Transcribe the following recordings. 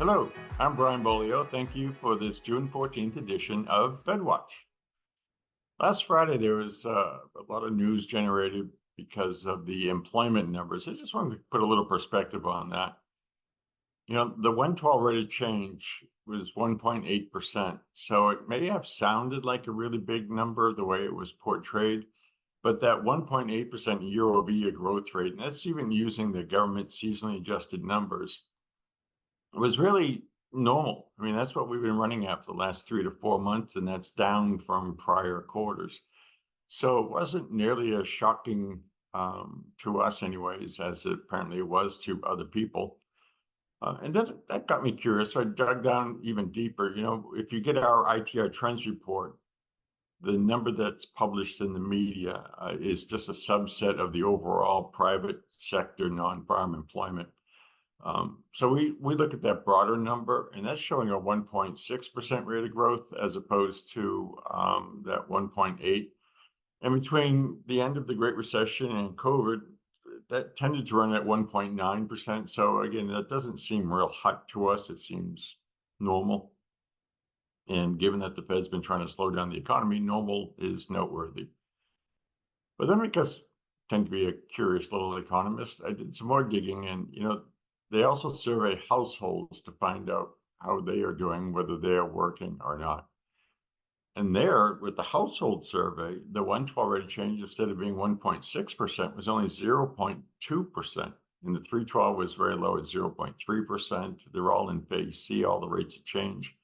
Hello, I'm Brian Beaulieu. Thank you for this June 14th edition of FedWatch. Last Friday, there was a lot of news generated because of the employment numbers. I just wanted to put a little perspective on that. You know, the 112 rate of change was 1.8%. So it may have sounded like a really big number the way it was portrayed, but that 1.8% year-over-year growth rate, and that's even using the government seasonally adjusted numbers, was really normal. I mean, that's what we've been running at for the last 3 to 4 months, and that's down from prior quarters. So it wasn't nearly as shocking to us, anyways, as it apparently was to other people. And that got me curious. So I dug down even deeper. You know, if you get our ITR trends report, the number that's published in the media is just a subset of the overall private sector non-farm employment. So we look at that broader number, and that's showing a 1.6% rate of growth as opposed to that 1.8. And between the end of the Great Recession and COVID, that tended to run at 1.9%. So again, that doesn't seem real hot to us. It seems normal. And given that the Fed's been trying to slow down the economy, normal is noteworthy. But then, because I tend to be a curious little economist, I did some more digging, and they also survey households to find out how they are doing, whether they are working or not. And there, with the household survey, the 112 rate of change, instead of being 1.6%, was only 0.2%. And the 312 was very low at 0.3%. They're all in phase C, all the rates of change.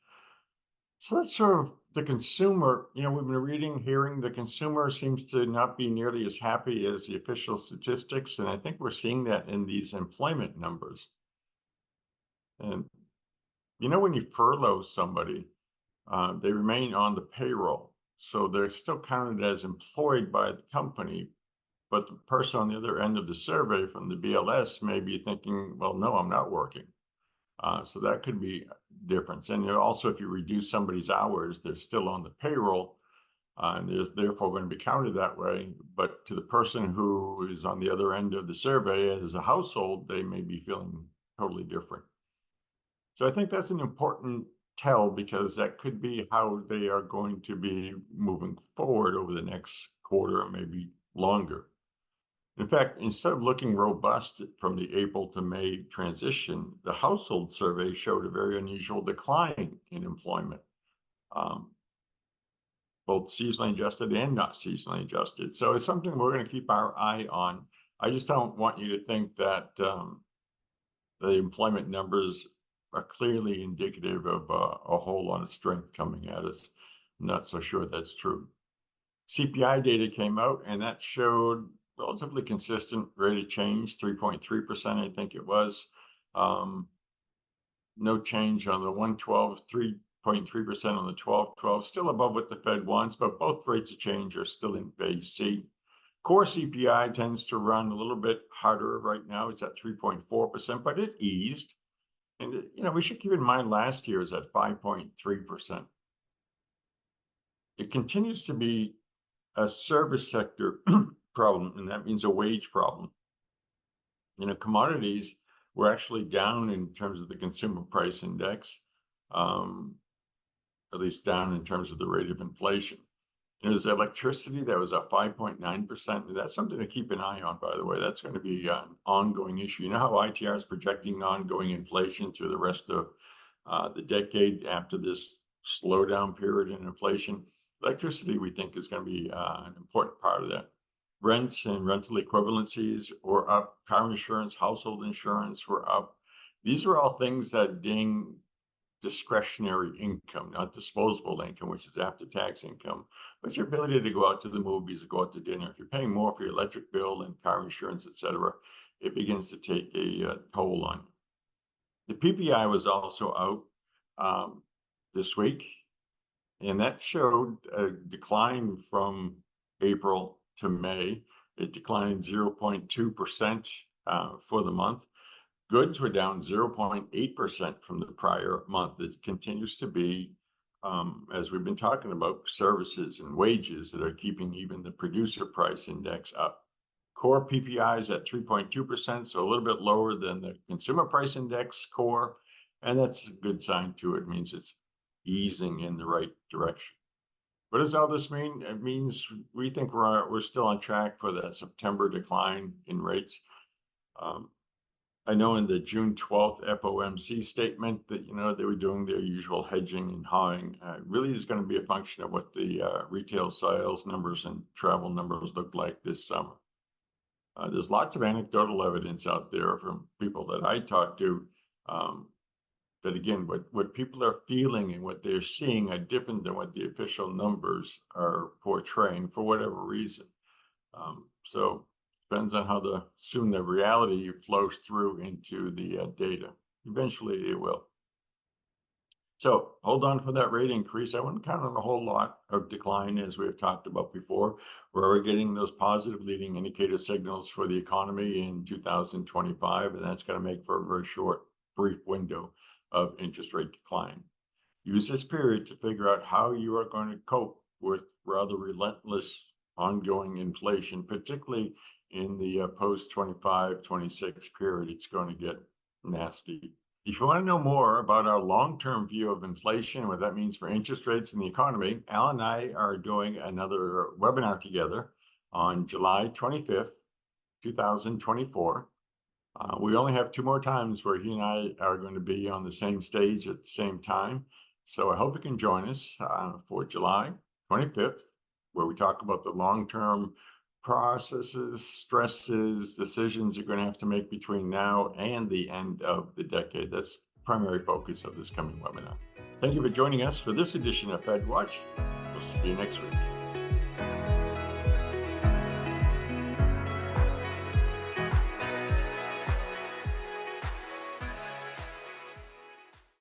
So that's sort of the consumer. We've been reading, hearing the consumer seems to not be nearly as happy as the official statistics. And I think we're seeing that in these employment numbers. And, when you furlough somebody, they remain on the payroll. So they're still counted as employed by the company. But the person on the other end of the survey from the BLS may be thinking, well, no, I'm not working. So that could be a difference. And also, if you reduce somebody's hours, they're still on the payroll, and there's therefore going to be counted that way. But to the person who is on the other end of the survey as a household, they may be feeling totally different. So I think that's an important tell, because that could be how they are going to be moving forward over the next quarter or maybe longer. In fact, instead of looking robust from the April to May transition, the household survey showed a very unusual decline in employment, both seasonally adjusted and not seasonally adjusted. So it's something we're going to keep our eye on. I just don't want you to think that the employment numbers are clearly indicative of a whole lot of strength coming at us. I'm not so sure that's true. CPI data came out, and that showed relatively consistent rate of change, 3.3%, I think it was. No change on the 112, 3.3% on the 12, still above what the Fed wants, but both rates of change are still in phase C. Core CPI tends to run a little bit harder right now. It's at 3.4%, but it eased. And, we should keep in mind last year is at 5.3%. It continues to be a service sector problem, and that means a wage problem. Commodities were actually down in terms of the consumer price index, at least down in terms of the rate of inflation. There's electricity that was up 5.9%. That's something to keep an eye on, by the way. That's going to be an ongoing issue. You know how ITR is projecting ongoing inflation through the rest of the decade after this slowdown period in inflation? Electricity, we think, is going to be an important part of that. Rents and rental equivalencies were up. Car insurance, household insurance were up. These are all things that ding discretionary income, not disposable income, which is after-tax income, but your ability to go out to the movies or go out to dinner. If you're paying more for your electric bill and car insurance, etc., it begins to take a toll on you. The PPI was also out this week, and that showed a decline from April to May. It declined 0.2% for the month. Goods were down 0.8% from the prior month. It continues to be, as we've been talking about, services and wages that are keeping even the producer price index up. Core PPI is at 3.2%, so a little bit lower than the consumer price index core, And that's a good sign too. It means it's easing in the right direction. What does all this mean? It means we think we're still on track for that September decline in rates. Um, I know in the June 12th FOMC statement that, they were doing their usual hedging and hawing. Really is going to be a function of what the retail sales numbers and travel numbers look like this summer. There's lots of anecdotal evidence out there from people that I talk to that, again, what people are feeling and what they're seeing are different than what the official numbers are portraying for whatever reason. So depends on how soon the reality flows through into the data. Eventually it will. So hold on for that rate increase. I wouldn't count on a whole lot of decline, as we've talked about before. We're getting those positive leading indicator signals for the economy in 2025, and that's going to make for a very short, brief window of interest rate decline. Use this period to figure out how you are going to cope with rather relentless ongoing inflation, particularly in the post-25-26 period. It's going to get nasty. If you want to know more about our long-term view of inflation and what that means for interest rates in the economy, Al and I are doing another webinar together on July 25th, 2024. We only have 2 more times where he and I are going to be on the same stage at the same time. So I hope you can join us for July 25th, where we talk about the long-term processes, stresses, decisions you're going to have to make between now and the end of the decade. That's the primary focus of this coming webinar. Thank you for joining us for this edition of FedWatch. We'll see you next week.